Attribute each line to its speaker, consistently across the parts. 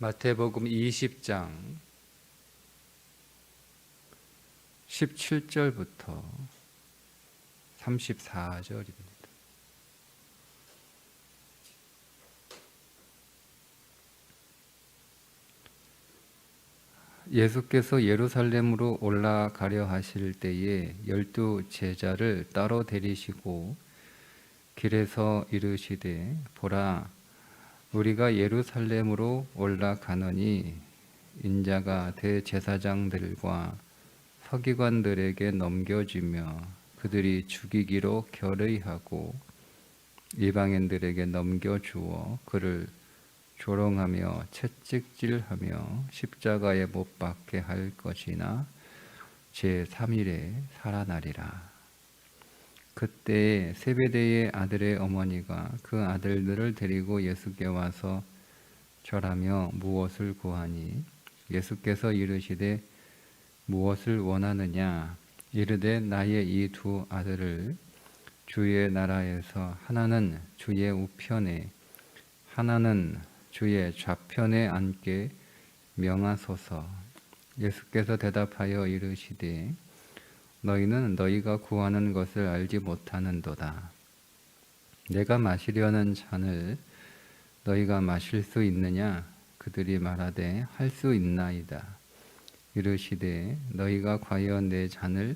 Speaker 1: 마태복음 20장 17절부터 34절입니다. 예수께서 예루살렘으로 올라가려 하실 때에 12 제자를 따로 데리시고 길에서 이르시되 보라 우리가 예루살렘으로 올라가노니 인자가 대제사장들과 서기관들에게 넘겨지며 그들이 죽이기로 결의하고 이방인들에게 넘겨주어 그를 조롱하며 채찍질하며 십자가에 못 박게 할 것이나 제3일에 살아나리라. 그때 세베대의 아들의 어머니가 그 아들들을 데리고 예수께 와서 절하며 무엇을 구하니 예수께서 이르시되 무엇을 원하느냐 이르되 나의 이 두 아들을 주의 나라에서 하나는 주의 우편에 하나는 주의 좌편에 앉게 명하소서. 예수께서 대답하여 이르시되 너희는 너희가 구하는 것을 알지 못하는도다. 내가 마시려는 잔을 너희가 마실 수 있느냐? 그들이 말하되 할 수 있나이다. 이르시되 너희가 과연 내 잔을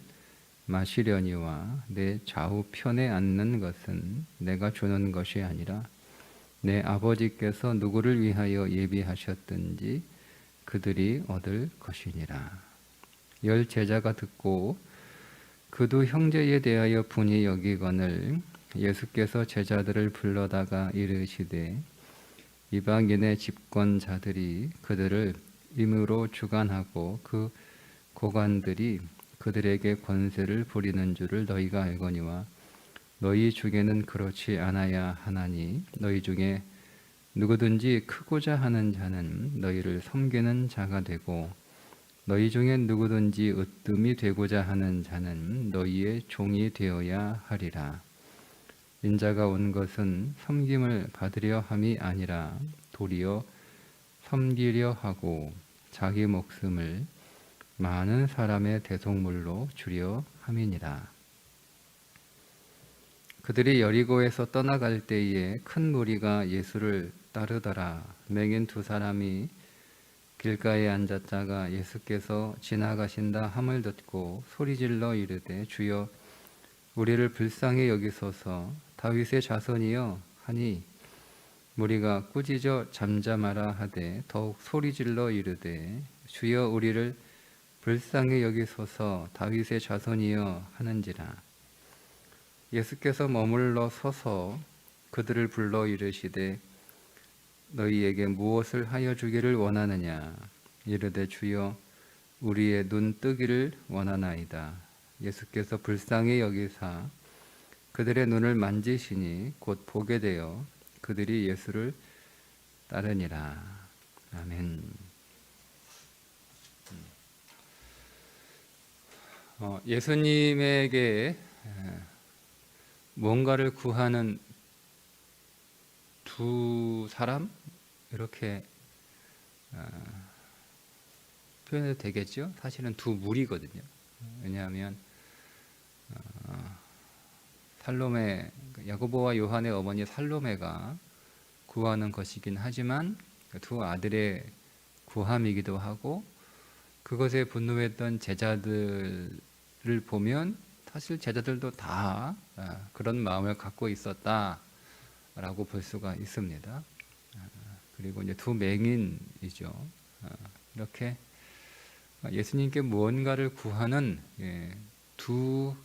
Speaker 1: 마시려니와 내 좌우편에 앉는 것은 내가 주는 것이 아니라 내 아버지께서 누구를 위하여 예비하셨든지 그들이 얻을 것이니라. 10 제자가 듣고 그 두 형제에 대하여 분이 여기거늘 예수께서 제자들을 불러다가 이르시되 이방인의 집권자들이 그들을 임으로 주관하고 그 고관들이 그들에게 권세를 부리는 줄을 너희가 알거니와 너희 중에는 그렇지 않아야 하나니 너희 중에 누구든지 크고자 하는 자는 너희를 섬기는 자가 되고 너희 중에 누구든지 으뜸이 되고자 하는 자는 너희의 종이 되어야 하리라. 인자가 온 것은 섬김을 받으려 함이 아니라 도리어 섬기려 하고 자기 목숨을 많은 사람의 대속물로 주려 함이니라. 그들이 여리고에서 떠나갈 때에 큰 무리가 예수를 따르더라. 맹인 2 사람이 길가에 앉았다가 예수께서 지나가신다 함을 듣고 소리질러 이르되 주여 우리를 불쌍히 여기소서. 다윗의 자손이여 하니 무리가 꾸짖어 잠잠하라 하되 더욱 소리질러 이르되 주여 우리를 불쌍히 여기소서. 다윗의 자손이여 하는지라. 예수께서 머물러 서서 그들을 불러 이르시되 너희에게 무엇을 하여 주기를 원하느냐 이르되 주여 우리의 눈 뜨기를 원하나이다. 예수께서 불쌍히 여기사 그들의 눈을 만지시니 곧 보게 되어 그들이 예수를 따르니라. 아멘. 예수님에게 뭔가를 구하는 2 사람 이렇게 표현해도 되겠죠? 사실은 2 무리거든요. 왜냐하면 살로메 야고보와 요한의 어머니 살로메가 구하는 것이긴 하지만 2 아들의 구함이기도 하고 그것에 분노했던 제자들을 보면 사실 제자들도 다 그런 마음을 갖고 있었다라고 볼 수가 있습니다. 그리고 이제 2 맹인이죠. 이렇게 예수님께 무언가를 구하는 2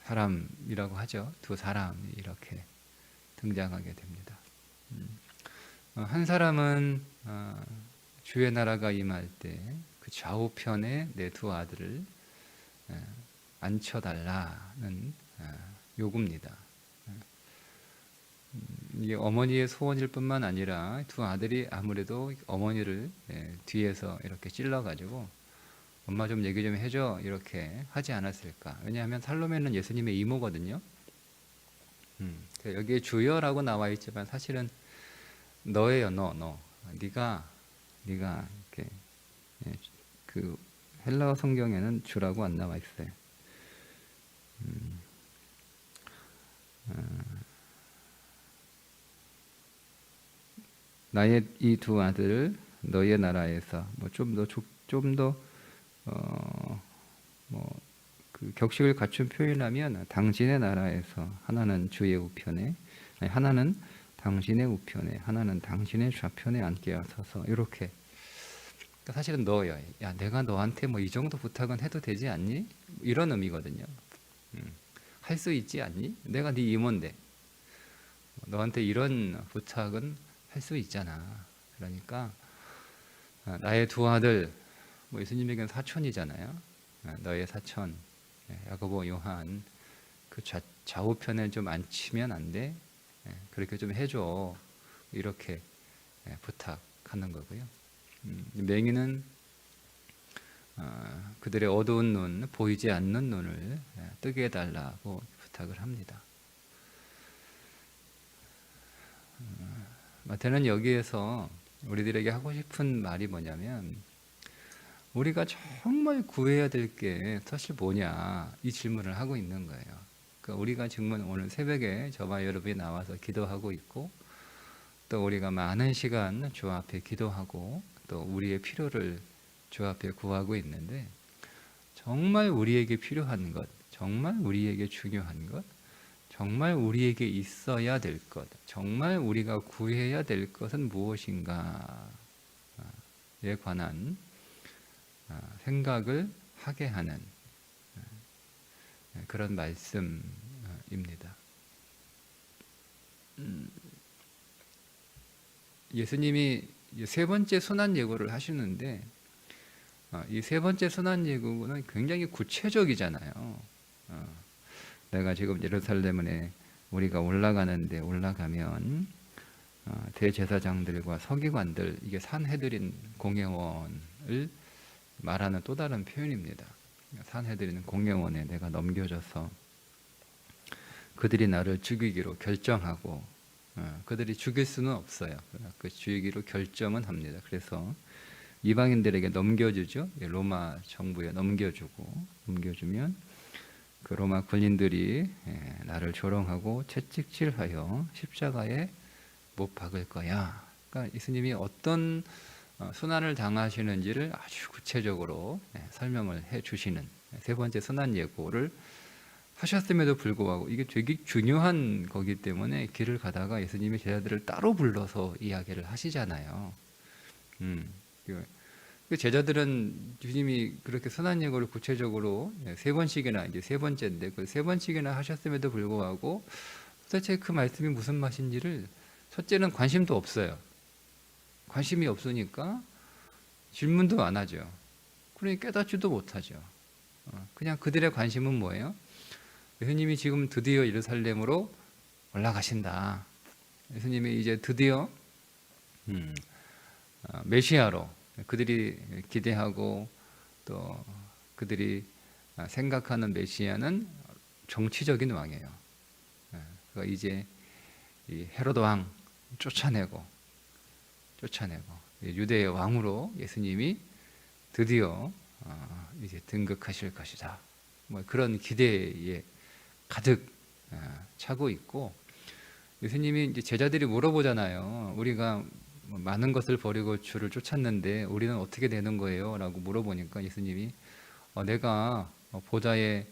Speaker 1: 사람이라고 하죠. 2 사람이 이렇게 등장하게 됩니다. 한 사람은 주의 나라가 임할 때 그 좌우편에 내 2 아들을 앉혀달라는 요구입니다. 이게 어머니의 소원일 뿐만 아니라 2 아들이 아무래도 어머니를 뒤에서 이렇게 찔러가지고 엄마 좀 얘기 좀 해줘 이렇게 하지 않았을까. 왜냐하면 살로메는 예수님의 이모거든요. 여기에 주여라고 나와 있지만 사실은 너예요, 너. 네가 이렇게 예, 그 헬라어 성경에는 주라고 안 나와 있어요. 나의 이 두 아들 너의 나라에서 뭐 좀더 그 격식을 갖춘 표현하면 당신의 나라에서 하나는 주의 우편에 아니, 하나는 당신의 우편에 하나는 당신의 좌편에 앉게 하소서 이렇게 그러니까 사실은 너야 야 내가 너한테 뭐 이 정도 부탁은 해도 되지 않니? 이런 의미거든요. 할 수 있지 않니? 내가 네 이모인데 너한테 이런 부탁은 할 수 있잖아. 그러니까 나의 두 아들 뭐 예수님에게는 사촌이잖아요. 너의 사촌 야고보 요한 그 좌우편에 좀 앉히면 안 돼? 그렇게 좀 해줘. 이렇게 부탁하는 거고요. 맹인은 그들의 어두운 눈, 보이지 않는 눈을 뜨게 해달라고 부탁을 합니다. 마태는 여기에서 우리들에게 하고 싶은 말이 뭐냐면 우리가 정말 구해야 될 게 사실 뭐냐 이 질문을 하고 있는 거예요. 그러니까 우리가 정말 오늘 새벽에 저와 여러분이 나와서 기도하고 있고 또 우리가 많은 시간 주 앞에 기도하고 또 우리의 필요를 주 앞에 구하고 있는데 정말 우리에게 필요한 것, 정말 우리에게 중요한 것, 정말 우리에게 있어야 될 것, 정말 우리가 구해야 될 것은 무엇인가에 관한 생각을 하게 하는 그런 말씀입니다. 예수님이 세 번째 순환 예고를 하시는데 이 세 번째 순환 예고는 굉장히 구체적이잖아요. 내가 지금 예루살렘에 우리가 올라가면 대제사장들과 서기관들 이게 산헤드린 공회원을 말하는 또 다른 표현입니다. 산헤드린 공회원에 내가 넘겨져서 그들이 나를 죽이기로 결정하고 그들이 죽일 수는 없어요. 그 죽이기로 결정은 합니다. 그래서 이방인들에게 넘겨주죠. 로마 정부에 넘겨주면 그 로마 군인들이 나를 조롱하고 채찍질하여 십자가에 못 박을 거야. 그러니까 예수님이 어떤 순환을 당하시는지를 아주 구체적으로 설명을 해주시는 세 번째 순환 예고를 하셨음에도 불구하고 이게 되게 중요한 거기 때문에 길을 가다가 예수님이 제자들을 따로 불러서 이야기를 하시잖아요. 그 제자들은 주님이 그렇게 선한 예고를 구체적으로 세 번씩이나 이제 세 번째인데 그 세 번씩이나 하셨음에도 불구하고 도대체 그 말씀이 무슨 맛인지를 첫째는 관심도 없어요. 관심이 없으니까 질문도 안 하죠. 그러니 깨닫지도 못하죠. 그냥 그들의 관심은 뭐예요? 예수님이 지금 드디어 예루살렘으로 올라가신다. 예수님이 이제 드디어 메시아로 그들이 기대하고 또 그들이 생각하는 메시아는 정치적인 왕이에요. 그러니까 이제 이 헤로드 왕 쫓아내고 유대의 왕으로 예수님이 드디어 이제 등극하실 것이다. 뭐 그런 기대에 가득 차고 있고 예수님이 이제 제자들이 물어보잖아요. 우리가 많은 것을 버리고 주를 쫓았는데 우리는 어떻게 되는 거예요? 라고 물어보니까 예수님이 내가 보좌에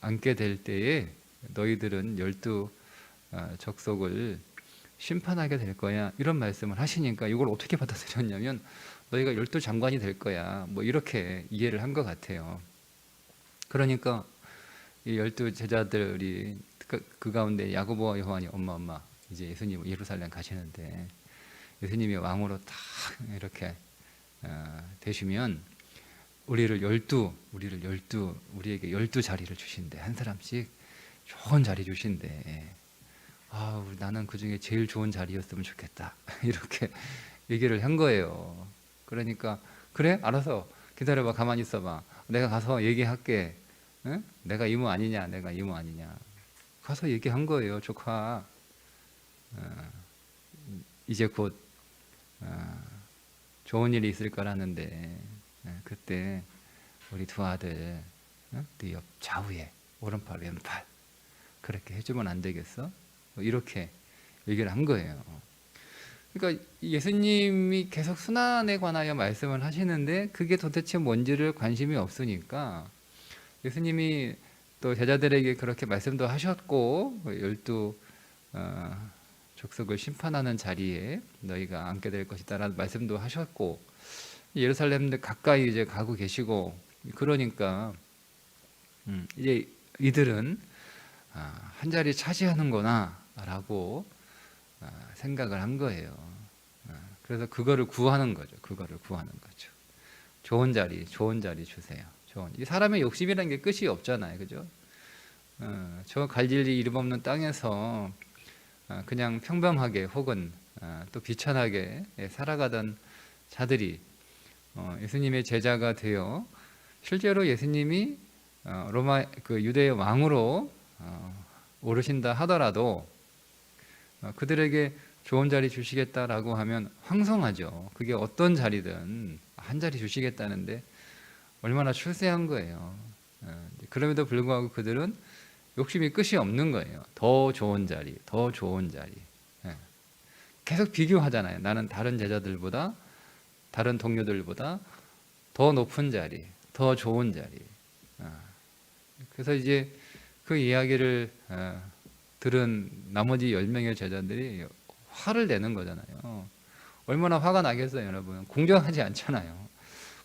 Speaker 1: 앉게 될 때에 너희들은 12 족속을 심판하게 될 거야. 이런 말씀을 하시니까 이걸 어떻게 받아들였냐면 너희가 12 장관이 될 거야. 뭐 이렇게 이해를 한 것 같아요. 그러니까 이 12 제자들이 그 가운데 야고보와 요한이 엄마 이제 예수님 예루살렘 가시는데 예수님이 왕으로 딱 이렇게 되시면 우리에게 12 자리를 주신대. 한 사람씩 좋은 자리 주신대. 나는 그 중에 제일 좋은 자리였으면 좋겠다. 이렇게 얘기를 한 거예요. 그러니까 그래? 알아서 기다려봐. 가만히 있어봐. 내가 가서 얘기할게. 응? 내가 이모 아니냐? 가서 얘기한 거예요. 조카. 이제 곧 좋은 일이 있을 거라는데 그때 우리 두 아들 네 옆 좌우에 오른팔 왼팔 그렇게 해주면 안 되겠어? 뭐 이렇게 얘기를 한 거예요. 그러니까 예수님이 계속 순환에 관하여 말씀을 하시는데 그게 도대체 뭔지를 관심이 없으니까 예수님이 또 제자들에게 그렇게 말씀도 하셨고 12 족속을 심판하는 자리에 너희가 앉게 될 것이다라는 말씀도 하셨고 예루살렘도 가까이 이제 가고 계시고 그러니까 이제 이들은 한 자리 차지하는구나라고 생각을 한 거예요. 그래서 그거를 구하는 거죠. 좋은 자리 주세요. 이 사람의 욕심이라는 게 끝이 없잖아요, 그죠? 저 갈릴리 이름 없는 땅에서 그냥 평범하게 혹은 또 비천하게 살아가던 자들이 예수님의 제자가 되어 실제로 예수님이 로마 그 유대의 왕으로 오르신다 하더라도 그들에게 좋은 자리 주시겠다라고 하면 황송하죠. 그게 어떤 자리든 한 자리 주시겠다는데 얼마나 출세한 거예요. 그럼에도 불구하고 그들은 욕심이 끝이 없는 거예요. 더 좋은 자리. 계속 비교하잖아요. 나는 다른 제자들보다 다른 동료들보다 더 높은 자리, 더 좋은 자리. 그래서 이제 그 이야기를 들은 나머지 10명의 제자들이 화를 내는 거잖아요. 얼마나 화가 나겠어요, 여러분. 공정하지 않잖아요.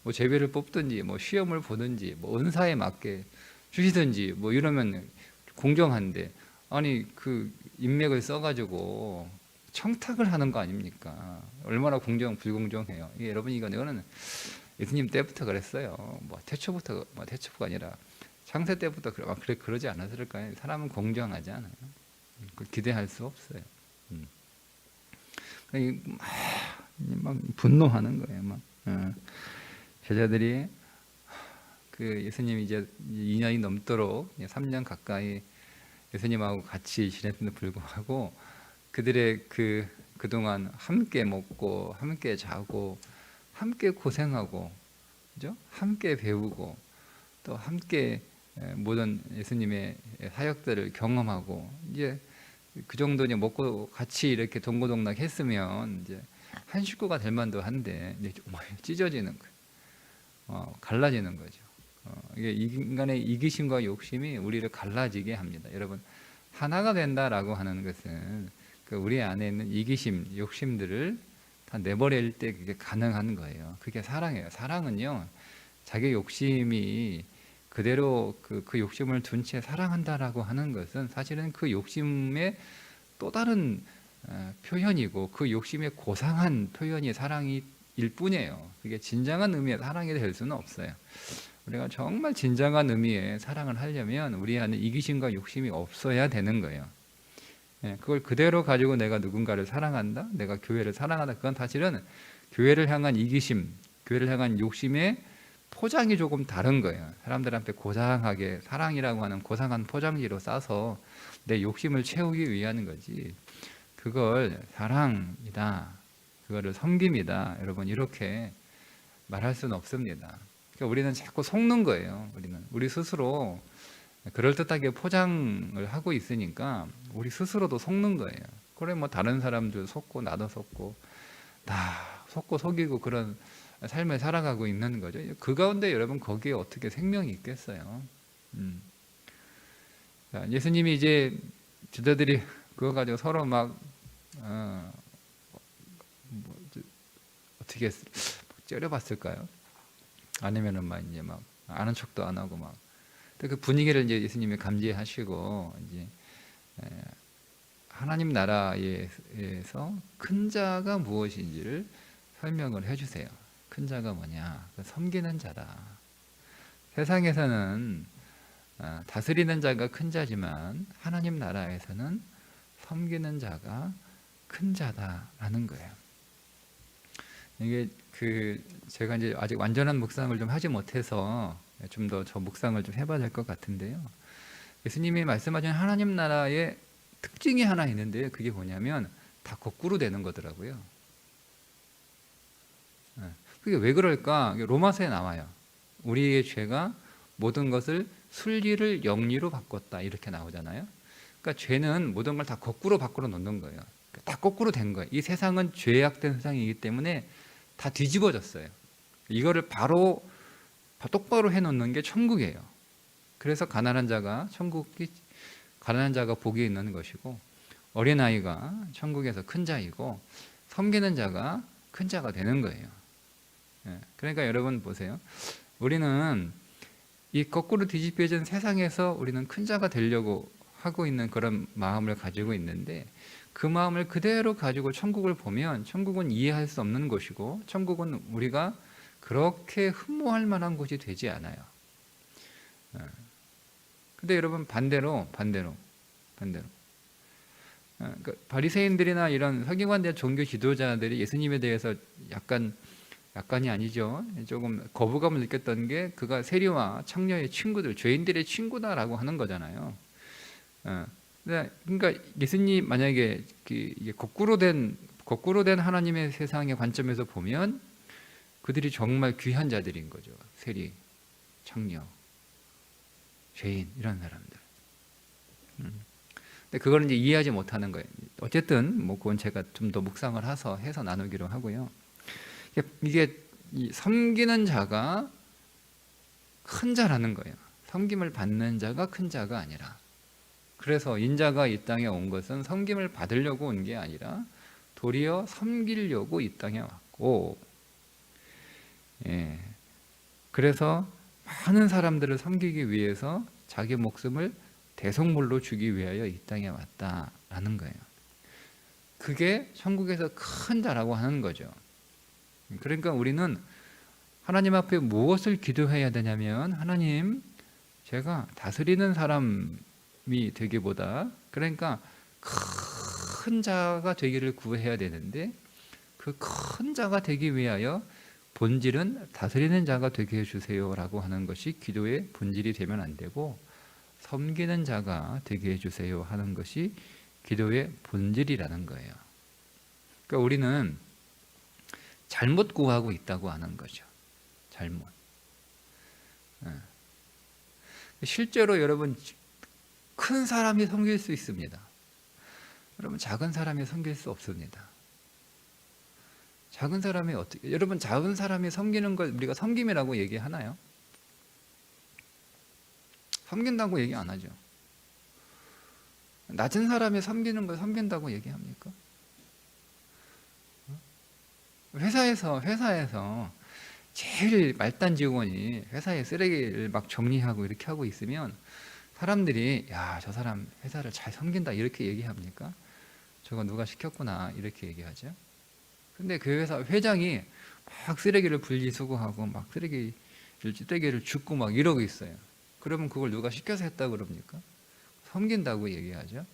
Speaker 1: 뭐 제비를 뽑든지 뭐 시험을 보든지 뭐 은사에 맞게 주시든지 뭐 이러면 공정한데 아니 그 인맥을 써가지고 청탁을 하는 거 아닙니까? 얼마나 불공정해요. 이게 여러분 이거는 예수님 때부터 그랬어요. 뭐 태초가 아니라 창세 때부터 그러지 않았을까요? 사람은 공정하지 않아요. 기대할 수 없어요. 막 분노하는 거예요. 막 제자들이 그 예수님 이제 2년이 넘도록 3년 가까이 예수님하고 같이 지냈음에도 불구하고 그들의 그동안 함께 먹고 함께 자고 함께 고생하고 그죠? 함께 배우고 또 함께 모든 예수님의 사역들을 경험하고 이제 그 정도 이제 먹고 같이 이렇게 동고동락 했으면 이제 한 식구가 될 만도 한데 이제 찢어지는 거예요. 갈라지는 거죠. 이게 인간의 이기심과 욕심이 우리를 갈라지게 합니다. 여러분 하나가 된다라고 하는 것은 우리 안에 있는 이기심, 욕심들을 다 내버릴 때 그게 가능한 거예요. 그게 사랑이에요. 사랑은요, 자기 욕심이 그대로 그 욕심을 둔 채 사랑한다라고 하는 것은 사실은 그 욕심의 또 다른 표현이고 그 욕심의 고상한 표현이 사랑일 뿐이에요. 그게 진정한 의미의 사랑이 될 수는 없어요. 우리가 정말 진정한 의미의 사랑을 하려면 우리 안에 이기심과 욕심이 없어야 되는 거예요. 그걸 그대로 가지고 내가 누군가를 사랑한다, 내가 교회를 사랑한다, 그건 사실은 교회를 향한 이기심, 교회를 향한 욕심의 포장이 조금 다른 거예요. 사람들한테 고상하게 사랑이라고 하는 고상한 포장지로 싸서 내 욕심을 채우기 위한 거지, 그걸 사랑이다, 그거를 섬김이다, 여러분 이렇게 말할 수는 없습니다. 그러니까 우리는 자꾸 속는 거예요. 우리 스스로 그럴듯하게 포장을 하고 있으니까 우리 스스로도 속는 거예요. 그래 뭐 다른 사람도 속고 나도 속고 다 속고 속이고 그런 삶을 살아가고 있는 거죠. 그 가운데 여러분 거기에 어떻게 생명이 있겠어요? 자, 예수님이 이제 제자들이 그거 가지고 서로 막 어떻게 째려봤을까요? 아니면은 막 이제 막 아는 척도 안 하고 막 그 분위기를 이제 예수님이 감지하시고 이제 하나님 나라에서 큰 자가 무엇인지를 설명을 해주세요. 큰 자가 뭐냐? 섬기는 자다. 세상에서는 다스리는 자가 큰 자지만 하나님 나라에서는 섬기는 자가 큰 자다라는 거예요. 이게 제가 이제 아직 완전한 묵상을 좀 하지 못해서 좀 더 저 묵상을 좀 해봐야 될 것 같은데요. 예수님이 말씀하신 하나님 나라의 특징이 하나 있는데 그게 뭐냐면 다 거꾸로 되는 거더라고요. 그게 왜 그럴까? 로마서에 나와요. 우리의 죄가 모든 것을 순리를 영리로 바꿨다 이렇게 나오잖아요. 그러니까 죄는 모든 걸 다 거꾸로 바꾸어 놓는 거예요. 다 거꾸로 된 거예요. 이 세상은 죄악된 세상이기 때문에 다 뒤집어졌어요. 이거를 바로 똑바로 해놓는 게 천국이에요. 그래서 가난한 자가 복이 있는 것이고, 어린아이가 천국에서 큰 자이고, 섬기는 자가 큰 자가 되는 거예요. 그러니까 여러분 보세요. 우리는 이 거꾸로 뒤집혀진 세상에서 우리는 큰 자가 되려고 하고 있는 그런 마음을 가지고 있는데, 그 마음을 그대로 가지고 천국을 보면 천국은 이해할 수 없는 것이고, 천국은 우리가 그렇게 흠모할 만한 곳이 되지 않아요. 근데 여러분 반대로 그러니까 바리새인들이나 이런 서기관들 종교 지도자들이 예수님에 대해서 약간이 아니죠. 조금 거부감을 느꼈던 게 그가 세리와 창녀의 친구들, 죄인들의 친구다라고 하는 거잖아요. 그러니까 예수님 만약에 이게 거꾸로 된 하나님의 세상의 관점에서 보면 그들이 정말 귀한 자들인 거죠. 세리, 창녀, 죄인 이런 사람들. 근데 그걸 이제 이해하지 못하는 거예요. 어쨌든 뭐 그건 제가 좀 더 묵상을 해서 나누기로 하고요. 이게 섬기는 자가 큰 자라는 거예요. 섬김을 받는 자가 큰 자가 아니라. 그래서 인자가 이 땅에 온 것은 섬김을 받으려고 온 게 아니라 도리어 섬기려고 이 땅에 왔고, 그래서 많은 사람들을 섬기기 위해서 자기 목숨을 대속물로 주기 위하여 이 땅에 왔다라는 거예요. 그게 천국에서 큰 자라고 하는 거죠. 그러니까 우리는 하나님 앞에 무엇을 기도해야 되냐면, 하나님, 제가 다스리는 사람이 되기보다, 그러니까 큰 자가 되기를 구해야 되는데, 그 큰 자가 되기 위하여 본질은 다스리는 자가 되게 해주세요라고 하는 것이 기도의 본질이 되면 안 되고, 섬기는 자가 되게 해주세요 하는 것이 기도의 본질이라는 거예요. 그러니까 우리는 잘못 구하고 있다고 하는 거죠. 잘못. 실제로 여러분, 큰 사람이 섬길 수 있습니다. 여러분, 작은 사람이 섬길 수 없습니다. 작은 사람이 어떻게, 여러분, 작은 사람이 섬기는 걸 우리가 섬김이라고 얘기하나요? 섬긴다고 얘기 안 하죠. 낮은 사람이 섬기는 걸 섬긴다고 얘기합니까? 회사에서 제일 말단 직원이 회사에 쓰레기를 막 정리하고 이렇게 하고 있으면 사람들이, 야, 저 사람 회사를 잘 섬긴다 이렇게 얘기합니까? 저거 누가 시켰구나 이렇게 얘기하죠. 근데 그 회사 회장이 막 쓰레기를 분리수거하고 막 쓰레기를 줍고 막 이러고 있어요. 그러면 그걸 누가 시켜서 했다고 그럽니까? 섬긴다고 얘기하죠.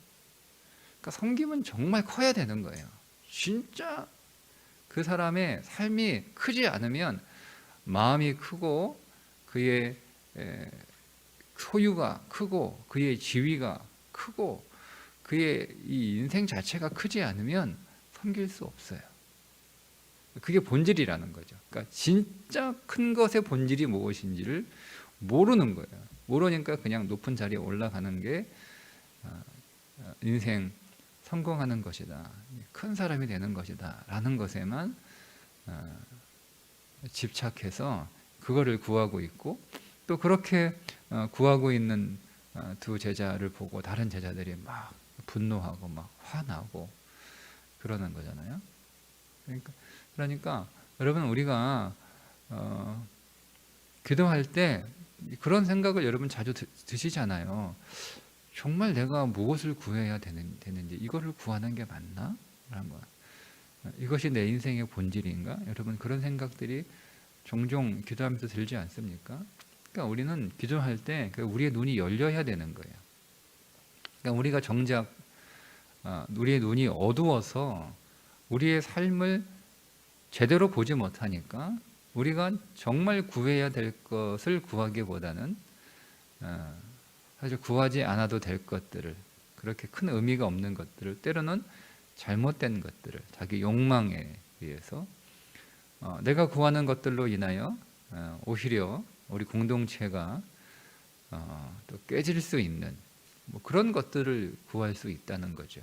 Speaker 1: 그러니까 섬김은 정말 커야 되는 거예요. 진짜 그 사람의 삶이 크지 않으면, 마음이 크고 그의 소유가 크고 그의 지위가 크고 그의 이 인생 자체가 크지 않으면 섬길 수 없어요. 그게 본질이라는 거죠. 그러니까 진짜 큰 것의 본질이 무엇인지를 모르는 거예요. 모르니까 그냥 높은 자리에 올라가는 게 인생 성공하는 것이다, 큰 사람이 되는 것이다 라는 것에만 집착해서 그거를 구하고 있고, 또 그렇게 구하고 있는 두 제자를 보고 다른 제자들이 막 분노하고 막 화나고 그러는 거잖아요. 그러니까 여러분, 우리가 기도할 때 그런 생각을 여러분 자주 드시잖아요. 정말 내가 무엇을 구해야 되는지, 이거를 구하는 게 맞나? 라는 거야. 이것이 내 인생의 본질인가? 여러분, 그런 생각들이 종종 기도하면서 들지 않습니까? 그러니까 우리는 기도할 때 우리의 눈이 열려야 되는 거예요. 그러니까 우리가 정작 우리의 눈이 어두워서 우리의 삶을 제대로 보지 못하니까 우리가 정말 구해야 될 것을 구하기보다는 사실 구하지 않아도 될 것들을 그렇게 큰 의미가 없는 것들을, 때로는 잘못된 것들을 자기 욕망에 의해서 내가 구하는 것들로 인하여 오히려 우리 공동체가 또 깨질 수 있는 뭐 그런 것들을 구할 수 있다는 거죠.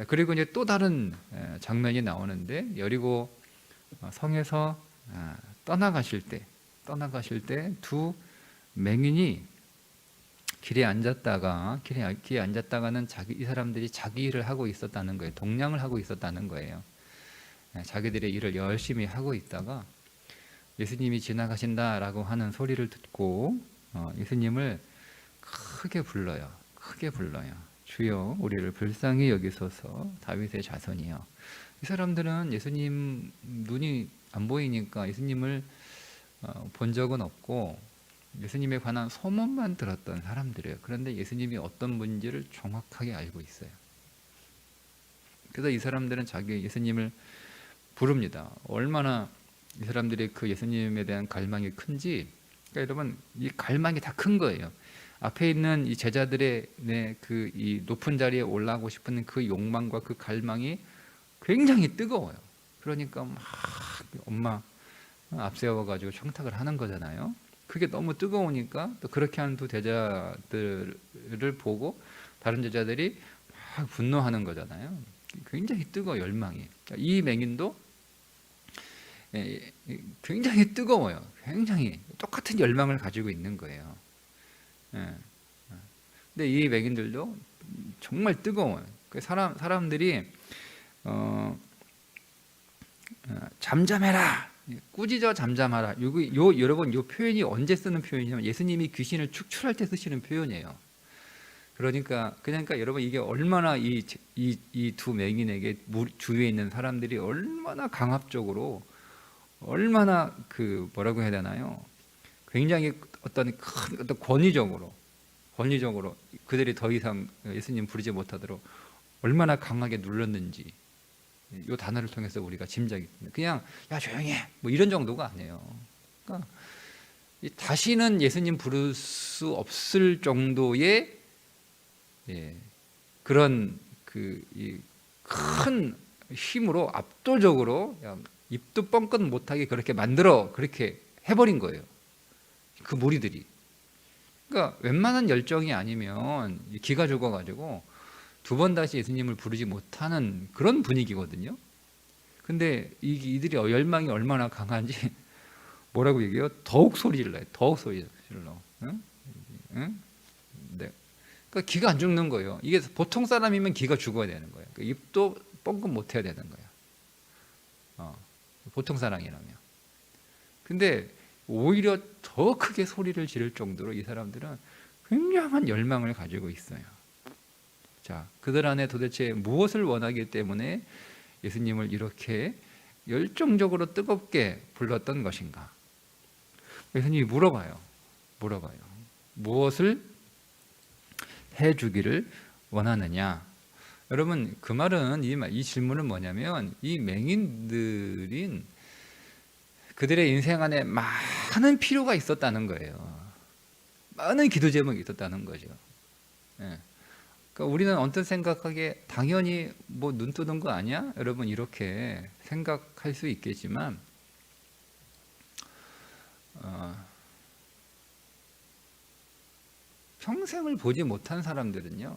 Speaker 1: 그리고 이제 또 다른 장면이 나오는데, 여리고 성에서 떠나가실 때 두 맹인이 길에 앉았다가는 이 사람들이 자기 일을 하고 있었다는 거예요. 동냥을 하고 있었다는 거예요. 자기들의 일을 열심히 하고 있다가 예수님이 지나가신다라고 하는 소리를 듣고 예수님을 크게 불러요. 주여 우리를 불쌍히 여기소서 다윗의 자손이여. 이 사람들은 예수님 눈이 안 보이니까 예수님을 본 적은 없고 예수님에 관한 소문만 들었던 사람들이에요. 그런데 예수님이 어떤 분인지를 정확하게 알고 있어요. 그래서 이 사람들은 예수님을 부릅니다. 얼마나 이 사람들이 그 예수님에 대한 갈망이 큰지, 그러니까 여러분 이 갈망이 다 큰 거예요. 앞에 있는 이 제자들의 이 높은 자리에 올라가고 싶은 그 욕망과 그 갈망이 굉장히 뜨거워요. 그러니까 막 엄마 앞세워가지고 청탁을 하는 거잖아요. 그게 너무 뜨거우니까 또 그렇게 하는 두 제자들을 보고 다른 제자들이 막 분노하는 거잖아요. 굉장히 뜨거워, 열망이. 이 맹인도 굉장히 뜨거워요. 굉장히 똑같은 열망을 가지고 있는 거예요. 근데 이 맹인들도 정말 뜨거워요. 사람들이 잠잠해라, 꾸짖어 잠잠하라. 여러분, 이 표현이 언제 쓰는 표현이냐면 예수님이 귀신을 축출할 때 쓰시는 표현이에요. 그러니까 여러분, 이게 얼마나 이 두 맹인에게 주위에 있는 사람들이 얼마나 강압적으로, 얼마나 뭐라고 해야 되나요? 굉장히 어떤 권위적으로 그들이 더 이상 예수님 부르지 못하도록 얼마나 강하게 눌렀는지 이 단어를 통해서 우리가 짐작이 됩니다. 그냥 야 조용히 해 뭐 이런 정도가 아니에요. 그러니까 다시는 예수님 부를 수 없을 정도의 그런 큰 힘으로 압도적으로 입도 뻥끗 못하게 그렇게 만들어 그렇게 해버린 거예요. 그 무리들이. 그러니까 웬만한 열정이 아니면 기가 죽어가지고 두 번 다시 예수님을 부르지 못하는 그런 분위기거든요. 근데 이들이 열망이 얼마나 강한지 뭐라고 얘기해요? 더욱 소리 질러요. 응? 응? 네. 그러니까 기가 안 죽는 거예요. 이게 보통 사람이면 기가 죽어야 되는 거예요. 그러니까 입도 뻥끗 못 해야 되는 거예요. 보통 사람이라면. 근데 오히려 더 크게 소리를 지를 정도로 이 사람들은 굉장한 열망을 가지고 있어요. 자, 그들 안에 도대체 무엇을 원하기 때문에 예수님을 이렇게 열정적으로 뜨겁게 불렀던 것인가? 예수님이 물어봐요. 무엇을 해주기를 원하느냐? 여러분, 그 말은 이 질문은 뭐냐면 이 맹인들인 그들의 인생 안에 많은 필요가 있었다는 거예요. 많은 기도 제목이 있었다는 거죠. 그러니까 우리는 언뜻 생각하기에 당연히 뭐 눈 뜨는 거 아니야? 여러분, 이렇게 생각할 수 있겠지만 평생을 보지 못한 사람들은요,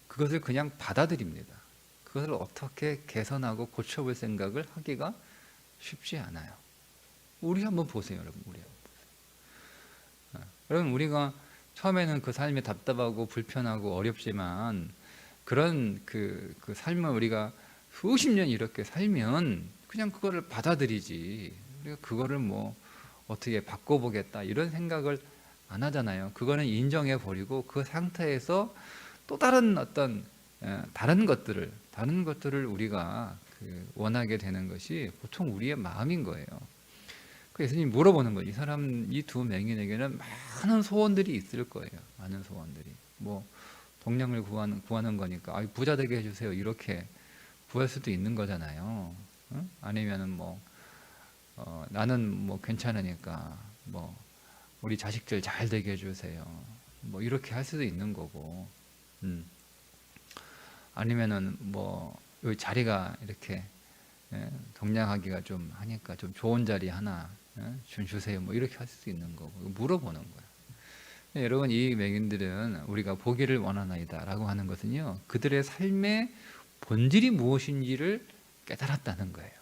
Speaker 1: 그것을 그냥 받아들입니다. 그것을 어떻게 개선하고 고쳐볼 생각을 하기가 쉽지 않아요. 우리 한번 보세요, 여러분. 여러분, 우리가 처음에는 그 삶이 답답하고 불편하고 어렵지만 그런 그 삶을 우리가 수십 년 이렇게 살면 그냥 그거를 받아들이지, 우리가 그거를 뭐 어떻게 바꿔보겠다 이런 생각을 안 하잖아요. 그거는 인정해 버리고 그 상태에서 또 다른 어떤 다른 것들을 우리가 원하게 되는 것이 보통 우리의 마음인 거예요. 예수님이 물어보는 거예요. 이 두 맹인에게는 많은 소원들이 있을 거예요. 많은 소원들이. 뭐 동량을 구하는 거니까 부자 되게 해주세요. 이렇게 구할 수도 있는 거잖아요. 아니면은 뭐 나는 뭐 괜찮으니까 뭐 우리 자식들 잘 되게 해주세요. 뭐 이렇게 할 수도 있는 거고, 아니면은 뭐 여기 자리가 이렇게 동냥하기가 좀 하니까 좀 좋은 자리 하나 좀 주세요. 뭐 이렇게 할 수도 있는 거고, 물어보는 거예요. 여러분, 이 맹인들은 우리가 보기를 원하나이다라고 하는 것은요, 그들의 삶의 본질이 무엇인지를 깨달았다는 거예요.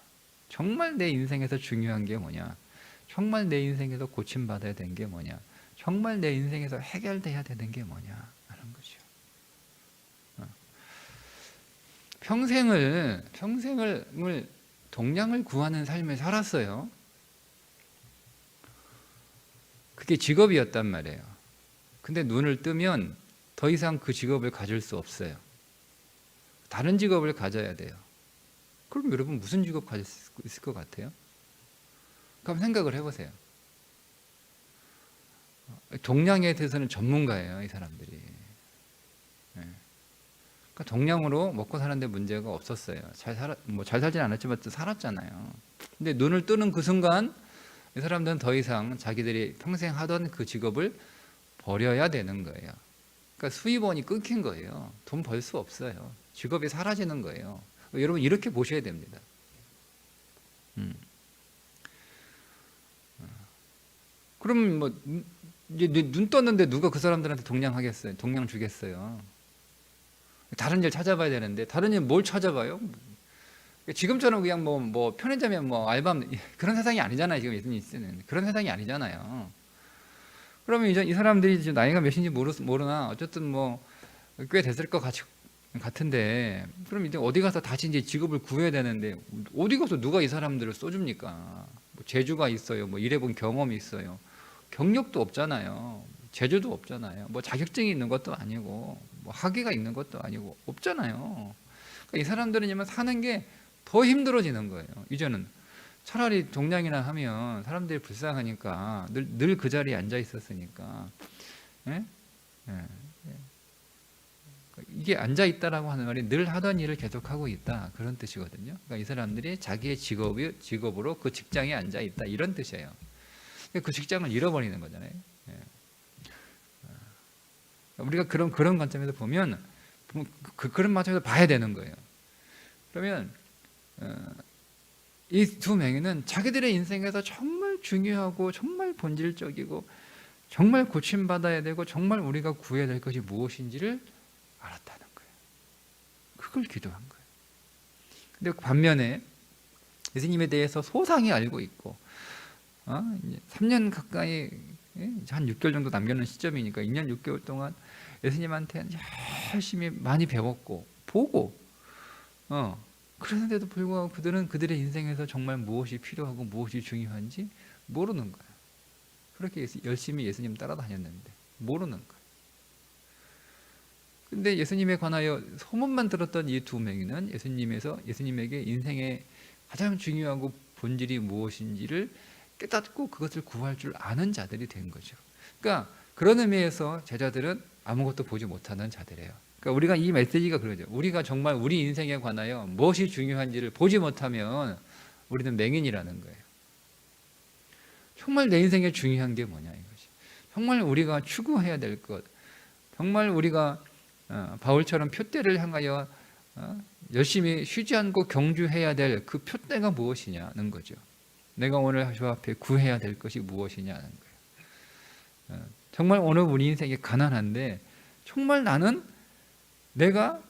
Speaker 1: 정말 내 인생에서 중요한 게 뭐냐? 정말 내 인생에서 고침받아야 되는 게 뭐냐? 정말 내 인생에서 해결돼야 되는 게 뭐냐? 하는 거죠. 평생을 동량을 구하는 삶을 살았어요. 그게 직업이었단 말이에요. 근데 눈을 뜨면 더 이상 그 직업을 가질 수 없어요. 다른 직업을 가져야 돼요. 그럼 여러분 무슨 직업 가질 수 있을 것 같아요? 그럼 생각을 해보세요. 동량에 대해서는 전문가예요, 이 사람들이. 그러니까 동량으로 먹고 사는데 문제가 없었어요. 잘 살진 않았지만 살았잖아요. 근데 눈을 뜨는 그 순간 이 사람들은 더 이상 자기들이 평생 하던 그 직업을 버려야 되는 거예요. 그러니까 수입원이 끊긴 거예요. 돈 벌 수 없어요. 직업이 사라지는 거예요. 여러분 이렇게 보셔야 됩니다. 그럼 뭐 이제 눈 떴는데 누가 그 사람들한테 동량하겠어요? 동량 주겠어요? 다른 일 찾아봐야 되는데 다른 일 뭘 찾아봐요? 지금처럼 그냥 뭐 편의점에 뭐 알바하면 그런 세상이 아니잖아요. 지금 예수님은 그런 세상이 아니잖아요. 그러면 이제 이 사람들이 이제 나이가 몇인지 모르나 어쨌든 뭐 꽤 됐을 것 같은데 그럼 이제 어디 가서 다시 이제 직업을 구해야 되는데 어디 가서 누가 이 사람들을 써줍니까? 뭐 재주가 있어요. 뭐 일해본 경험이 있어요. 경력도 없잖아요. 재주도 없잖아요. 뭐 자격증이 있는 것도 아니고 뭐 학위가 있는 것도 아니고 없잖아요. 그러니까 이 사람들은 사는 게 더 힘들어지는 거예요. 이제는 차라리 동량이나 하면 사람들이 불쌍하니까 늘 그 자리에 앉아 있었으니까 예? 예. 이게 앉아 있다라고 하는 말이 늘 하던 일을 계속하고 있다 그런 뜻이거든요. 그러니까 이 사람들이 자기의 직업으로 그 직장에 앉아 있다 이런 뜻이에요. 그 직장을 잃어버리는 거잖아요. 예. 우리가 그런 관점에서 보면 그런 관점에서 봐야 되는 거예요. 그러면 이 두 맹인은 자기들의 인생에서 정말 중요하고 정말 본질적이고 정말 고침받아야 되고 정말 우리가 구해야 될 것이 무엇인지를 알았다는 거예요. 그걸 기도한 거예요. 근데 반면에 예수님에 대해서 소상히 알고 있고 3년 가까이 한 6개월 정도 남겨놓은 시점이니까 2년 6개월 동안 예수님한테 열심히 많이 배웠고 보고 그런데도 불구하고 그들은 그들의 인생에서 정말 무엇이 필요하고 무엇이 중요한지 모르는 거예요. 그렇게 열심히 예수님 따라다녔는데 모르는 거예요. 근데 예수님에 관하여 소문만 들었던 이 두 맹인은 예수님에게 인생의 가장 중요하고 본질이 무엇인지를 깨닫고 그것을 구할 줄 아는 자들이 된 거죠. 그러니까 그런 의미에서 제자들은 아무것도 보지 못하는 자들이에요. 그러니까 우리가 이 메시지가 그러죠. 우리가 정말 우리 인생에 관하여 무엇이 중요한지를 보지 못하면 우리는 맹인이라는 거예요. 정말 내 인생에 중요한 게 뭐냐 이것이. 정말 우리가 추구해야 될 것. 정말 우리가 바울처럼 표대를 향하여 열심히 쉬지 않고 경주해야 될 그 표대가 무엇이냐는 거죠. 내가 오늘 주 앞에 구해야 될 것이 무엇이냐는 거예요. 정말 오늘 우리 인생이 가난한데 정말 나는 내가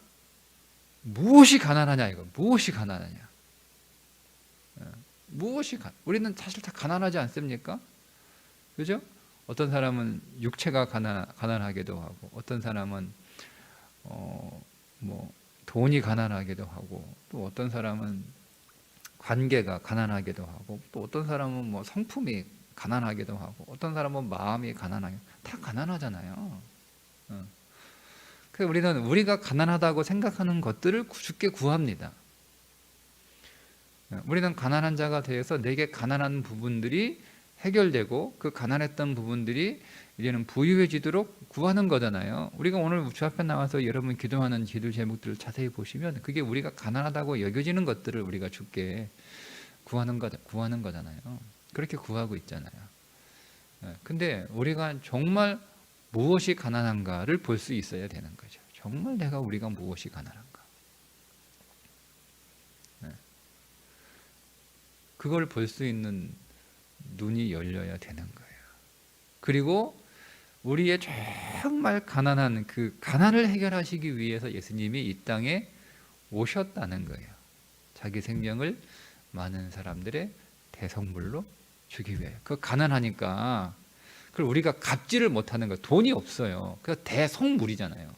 Speaker 1: 무엇이 가난하냐 이거. 무엇이 가난하냐. 우리는 사실 다 가난하지 않습니까? 그죠? 어떤 사람은 육체가 가난하기도 하고 어떤 사람은 뭐 돈이 가난하기도 하고 또 어떤 사람은 관계가 가난하기도 하고 또 어떤 사람은 뭐 성품이 가난하기도 하고 어떤 사람은 마음이 다 가난하잖아요. 그래서 우리는 우리가 가난하다고 생각하는 것들을 주께 구합니다. 우리는 가난한 자가 되어서 내게 가난한 부분들이 해결되고 그 가난했던 부분들이 이제는 부유해지도록 구하는 거잖아요. 우리가 오늘 주 앞에 나와서 여러분 기도하는 기도 제목들을 자세히 보시면 그게 우리가 가난하다고 여겨지는 것들을 우리가 주께 구하는 거잖아요. 그렇게 구하고 있잖아요. 근데 우리가 정말 무엇이 가난한가를 볼 수 있어야 되는 거죠. 정말 우리가 무엇이 가난한가. 그걸 볼 수 있는 눈이 열려야 되는 거예요. 그리고 우리의 정말 가난한 그 가난을 해결하시기 위해서 예수님이 이 땅에 오셨다는 거예요. 자기 생명을 많은 사람들의 대성물로 주기 위해. 그 가난하니까 그걸 우리가 갚지를 못하는 거예요. 돈이 없어요. 그 대성물이잖아요.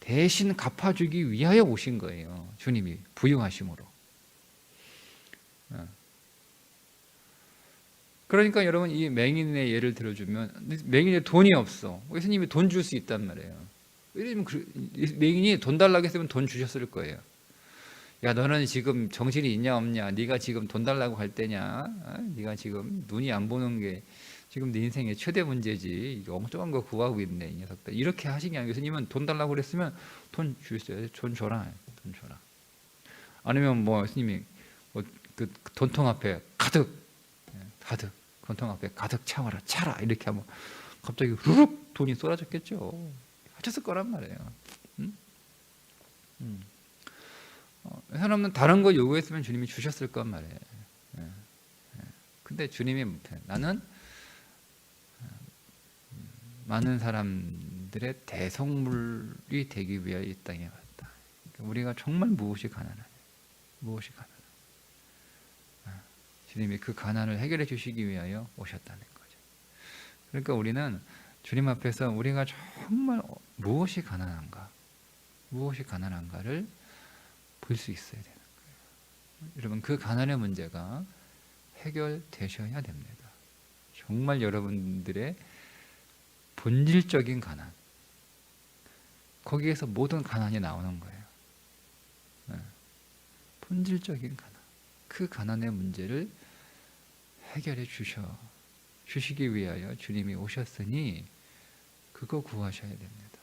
Speaker 1: 대신 갚아주기 위하여 오신 거예요. 주님이 부유하심으로. 그러니까 여러분 이 맹인의 예를 들어주면 맹인의 돈이 없어. 예수님이 돈 줄 수 있단 말이에요. 맹인이 돈 달라고 했으면 돈 주셨을 거예요. 야, 너는 지금 정신이 있냐 없냐? 네가 지금 돈 달라고 할 때냐? 네가 지금 눈이 안 보는 게 지금 네 인생의 최대 문제지. 이거 엉뚱한 거 구하고 있네, 이 녀석들. 이렇게 하시냐? 예수님은 돈 달라고 그랬으면 돈 주셨어요. 돈 줘라, 돈 줘라. 아니면 뭐 예수님이 그 돈통 앞에 가득 돈통 앞에 가득 차와라, 차라 이렇게 하면 갑자기 후룩 돈이 쏟아졌겠죠. 하셨을 거란 말이에요. 사람은 다른 거 요구했으면 주님이 주셨을 건 말이에요. 근데 주님이 나는 많은 사람들의 대성물이 되기 위하여 이 땅에 왔다. 우리가 정말 무엇이 가난하냐? 무엇이 가난하냐? 주님이 그 가난을 해결해 주시기 위하여 오셨다는 거죠. 그러니까 우리는 주님 앞에서 우리가 정말 무엇이 가난한가? 무엇이 가난한가를 볼 수 있어야 되는 거예요. 여러분, 그 가난의 문제가 해결되셔야 됩니다. 정말 여러분들의 본질적인 가난, 거기에서 모든 가난이 나오는 거예요. 본질적인 가난, 그 가난의 문제를 해결해 주시기 위하여 주님이 오셨으니 그거 구하셔야 됩니다.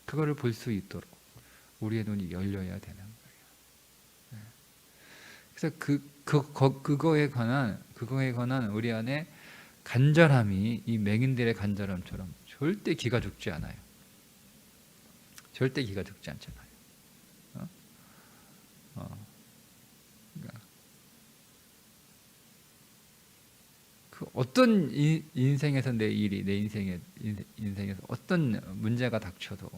Speaker 1: 그거를 볼 수 있도록 우리의 눈이 열려야 되는 거예요. 그래서 그거에 관한 우리 안에 간절함이 이 맹인들의 간절함처럼 절대 기가 죽지 않아요. 절대 기가 죽지 않잖아요. 그러니까 그 어떤 인생에서 내 인생에서 어떤 문제가 닥쳐도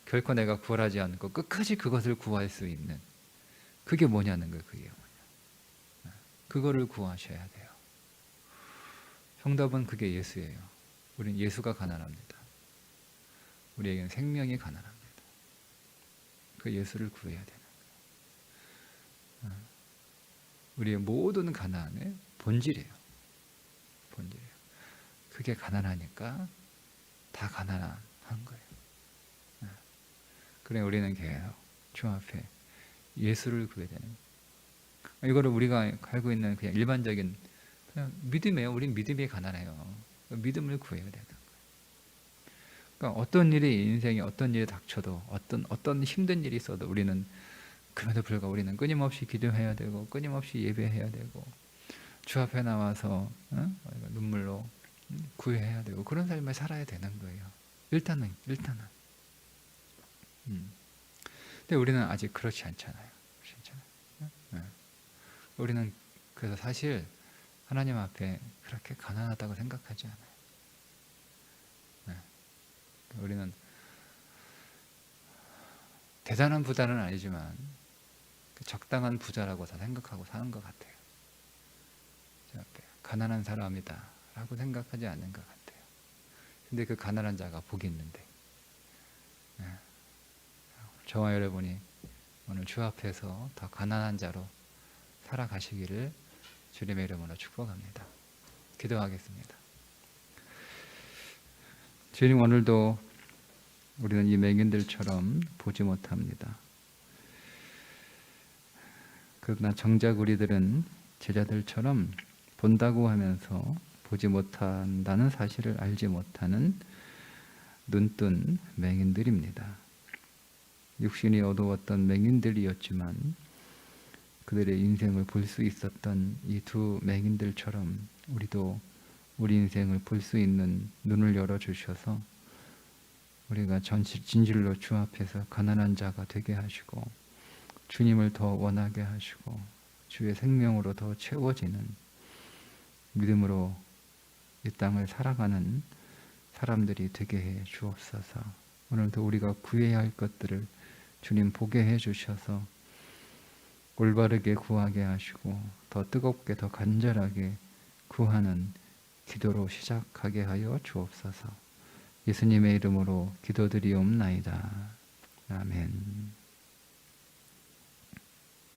Speaker 1: 결코 내가 구원하지 않고 끝까지 그것을 구할 수 있는 그게 뭐냐는 거예요. 그게 뭐냐. 그거를 구하셔야 돼요. 정답은 그게 예수예요. 우린 예수가 가난합니다. 우리에게는 생명이 가난합니다. 그 예수를 구해야 되는 거예요. 우리의 모든 가난의 본질이에요. 본질이에요. 그게 가난하니까 다 가난한 거예요. 그래 우리는 계속 주 앞에 예수를 구해야 되는 거예요. 이거를 우리가 알고 있는 그냥 일반적인 그냥 믿음이에요. 우린 믿음이 가난해요. 믿음을 구해야 되는 거예요. 그러니까 어떤 일이 인생에 어떤 일이 닥쳐도 어떤 힘든 일이 있어도 우리는 그럼에도 불구하고 우리는 끊임없이 기도해야 되고 끊임없이 예배해야 되고 주 앞에 나와서 눈물로 구해야 되고 그런 삶을 살아야 되는 거예요. 일단은. 근데 우리는 아직 그렇지 않잖아요. 우리는 그래서 사실 하나님 앞에 그렇게 가난하다고 생각하지 않아요. 우리는 대단한 부자는 아니지만 적당한 부자라고 다 생각하고 사는 것 같아요. 가난한 사람이다 라고 생각하지 않는 것 같아요. 근데 그 가난한 자가 복이 있는데 저와 여러분이 오늘 주 앞에서 더 가난한 자로 살아가시기를 주님의 이름으로 축복합니다. 기도하겠습니다. 주님, 오늘도 우리는 이 맹인들처럼 보지 못합니다. 그러나 정작 우리들은 제자들처럼 본다고 하면서 보지 못한다는 사실을 알지 못하는 눈뜬 맹인들입니다. 육신이 어두웠던 맹인들이었지만 그들의 인생을 볼 수 있었던 이 두 맹인들처럼 우리도 우리 인생을 볼 수 있는 눈을 열어주셔서 우리가 진실로 주 앞에서 가난한 자가 되게 하시고 주님을 더 원하게 하시고 주의 생명으로 더 채워지는 믿음으로 이 땅을 살아가는 사람들이 되게 해 주옵소서. 오늘도 우리가 구해야 할 것들을 주님 보게 해 주셔서 올바르게 구하게 하시고 더 뜨겁게 더 간절하게 구하는 기도로 시작하게 하여 주옵소서. 예수님의 이름으로 기도드리옵나이다. 아멘.